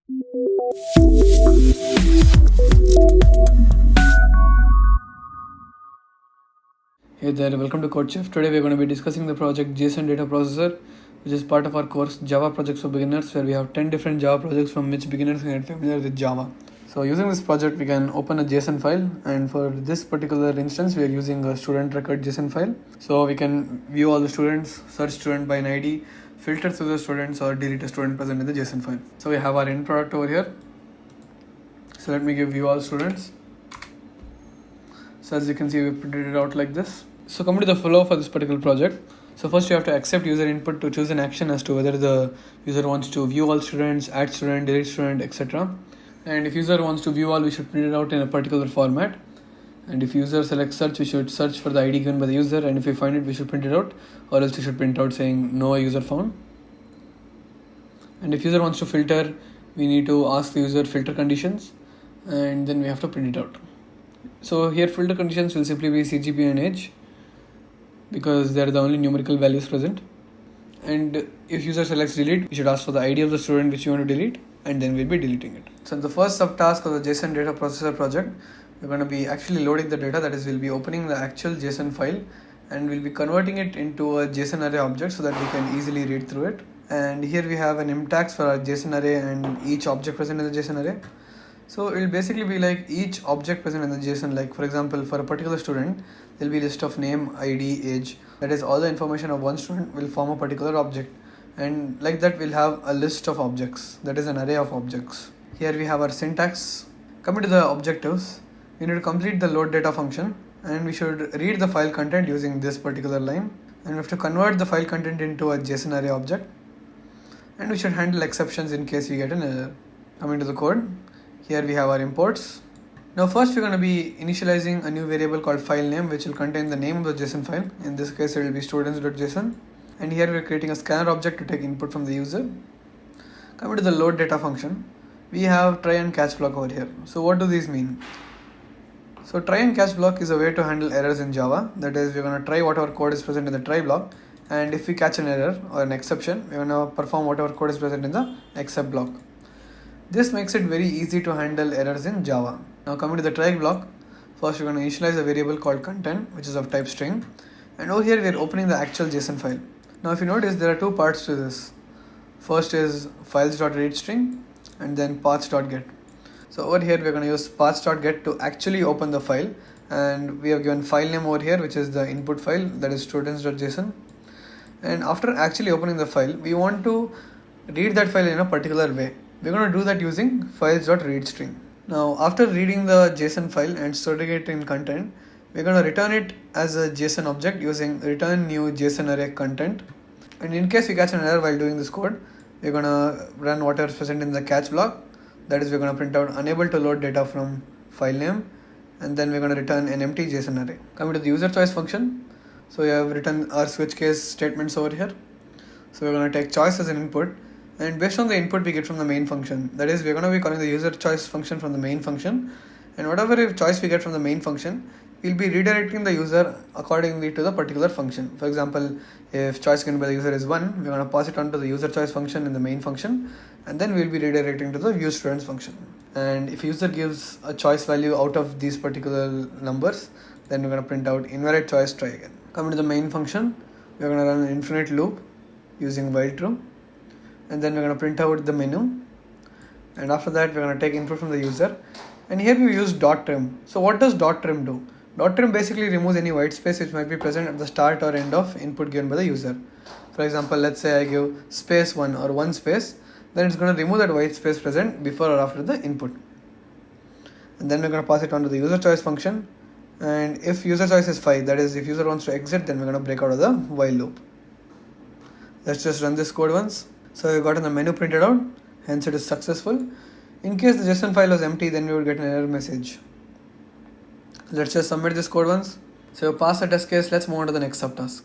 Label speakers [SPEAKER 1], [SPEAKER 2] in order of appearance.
[SPEAKER 1] Hey there, welcome to CodeChef. Today we're going to be discussing the project JSON Data Processor, which is part of our course Java Projects for Beginners, where we have 10 different Java projects from which beginners can get familiar with Java. So using this project, we can open a JSON file, and for this particular instance, we are using a student record JSON file. So we can view all the students, search student by an ID, filter through the students, or delete a student present in the JSON file. So we have our end product over here. So let me give view all students. So as you can see, we printed it out like this. So coming to the flow for this particular project. So first you have to accept user input to choose an action as to whether the user wants to view all students, add student, delete student, etc. And if user wants to view all, we should print it out in a particular format. And if user selects search, we should search for the ID given by the user, and if we find it, we should print it out, or else we should print out saying no user found. And if user wants to filter, we need to ask the user filter conditions, and then we have to print it out. So here filter conditions will simply be CGP and age, because they are the only numerical values present. And if user selects delete, we should ask for the ID of the student which you want to delete, and then we'll be deleting it. So in the first subtask of the JSON data processor project, we're going to be actually loading the data. That is, we'll be opening the actual JSON file and we'll be converting it into a JSON array object so that we can easily read through it. And here we have an imp tags for our JSON array and each object present in the JSON array. So it will basically be like each object present in the JSON, like for example, for a particular student, there will be a list of name, ID, age. That is, all the information of one student will form a particular object. And like that, we'll have a list of objects. That is an array of objects. Here we have our syntax. Coming to the objectives, we need to complete the load data function, and we should read the file content using this particular line. And we have to convert the file content into a JSON array object. And we should handle exceptions in case we get an error. Coming to the code. Here we have our imports. Now first we're going to be initializing a new variable called file name, which will contain the name of the JSON file. In this case it will be students.json. And here we're creating a scanner object to take input from the user. Coming to the load data function, we have try and catch block over here. So what do these mean? So try and catch block is a way to handle errors in Java. That is, we're going to try whatever code is present in the try block, and if we catch an error or an exception, we're going to perform whatever code is present in the except block. This makes it very easy to handle errors in Java. Now coming to the try block, first we're going to initialize a variable called content, which is of type string, and over here we are opening the actual JSON file. Now if you notice, there are two parts to this. First is files.readString and then paths.get. So over here we're going to use paths.get to actually open the file, and we have given file name over here, which is the input file, that is students.json. And after actually opening the file, we want to read that file in a particular way. We're going to do that using files.readString. Now after reading the JSON file and storing it in content, we're going to return it as a JSON object using return new JSON array content. And in case we catch an error while doing this code, we're going to run whatever is present in the catch block. That is, we're going to print out unable to load data from file name, and then we're going to return an empty JSON array. Coming to the user choice function, so we have written our switch case statements over here. So we're going to take choice as an input, and based on the input we get from the main function. That is, we're going to be calling the user choice function from the main function, and whatever choice we get from the main function, we'll be redirecting the user accordingly to the particular function. For example, if choice given by the user is 1, we're going to pass it on to the user choice function in the main function, and then we'll be redirecting to the view students function. And if user gives a choice value out of these particular numbers, then we're going to print out invalid choice, try again. Coming to the main function, we're going to run an infinite loop using while true, and then we're going to print out the menu, and after that we're going to take input from the user, and here we use .trim. So what does .trim do? .trim basically removes any white space which might be present at the start or end of input given by the user. For example, let's say I give space 1 or 1 space, then it's going to remove that white space present before or after the input. And then we're going to pass it on to the user choice function, and if user choice is 5, that is, if user wants to exit, then we're going to break out of the while loop. Let's just run this code once. So we've gotten the menu printed out, hence it is successful. In case the JSON file was empty, then we would get an error message. Let's just submit this code once. So we passed the test case. Let's move on to the next subtask.